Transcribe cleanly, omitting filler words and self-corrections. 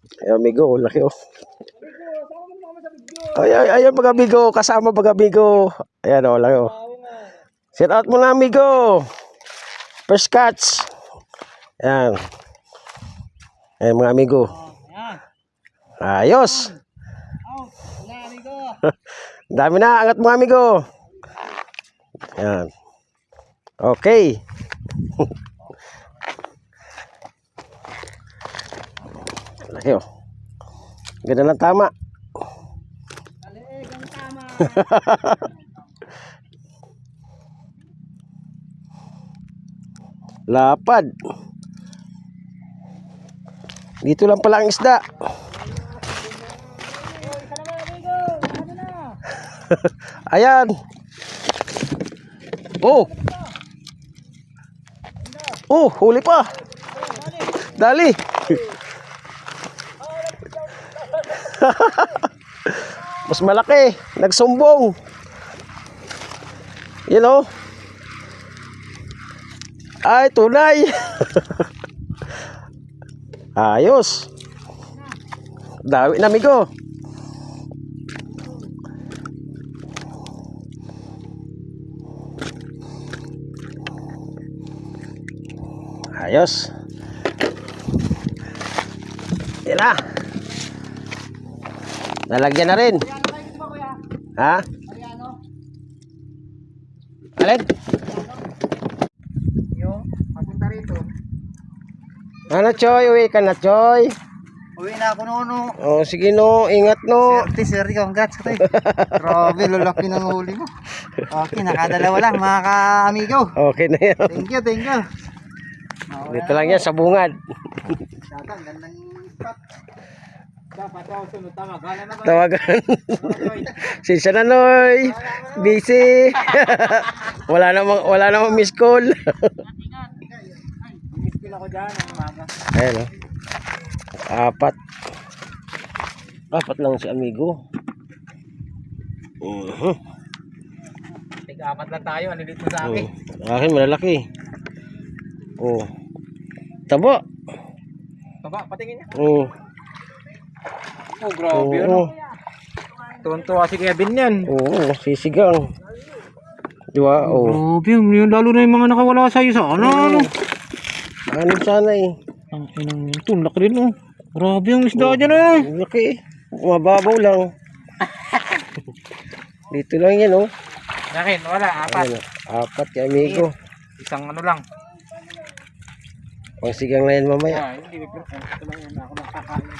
Ay, amigo, laki oh. Ayan mga amigo, kasama mga amigo. Ayan oh, laki oh. Shout out mo na amigo. First catch. Ayan. Ayan mga amigo. Ayos. Dami na, angat mga amigo. Ayan. Okay. Laki oh. Ganda ng tama. Lapad. Dito lang pala ang isda. Ayan. Oh. Oh, huli pa. Dali. Mas malaki, nagsumbong. You know? Ay, tunay. Ayos. Dawi na amigo. Ayos. Yan na. Nalagyan na rin. Ha? Alin? Yung papunta rito. Ano Choy? Uwi ka na Choy? Uwi na ako noon. Oh, sige no, ingat no. Sir, congrats ka tayo. Grabe, lalaki ng huli mo. Okay, nakadalawa lang mga ka-amigo. Okay na yan. Thank you. Dito lang yan sa bungad. Saka, gandang spot. Dapat ako sunod tama. Gala na ba? Tawagan. Sinsya na Noy. Busy. wala namang miss call. Miss ko ako dyan ang umaga. Ayan oh. Apat lang si amigo. Tig-apat lang tayo. Ano dito sa akin? Akin malalaki. Oh. Tabo. Baba, patingin niya. Oh. Oh, grabe yun. Oo. Tuntua si Kevin yan. Oo, sisigang. Diba? Oh. Grabe yun. Lalo na yung mga nakawala sa'yo sa ano. Ano sana eh. Ang inang ito. Laki rin oh. Grabe yung isda dyan oh. Laki. Mababaw lang. Dito lang yan oh. Yakin, wala. Apat. Ayan, apat kay amigo. Isang ano lang. Pangsigang na yan mamaya. Hindi. Ito lang yan. Ako makakain.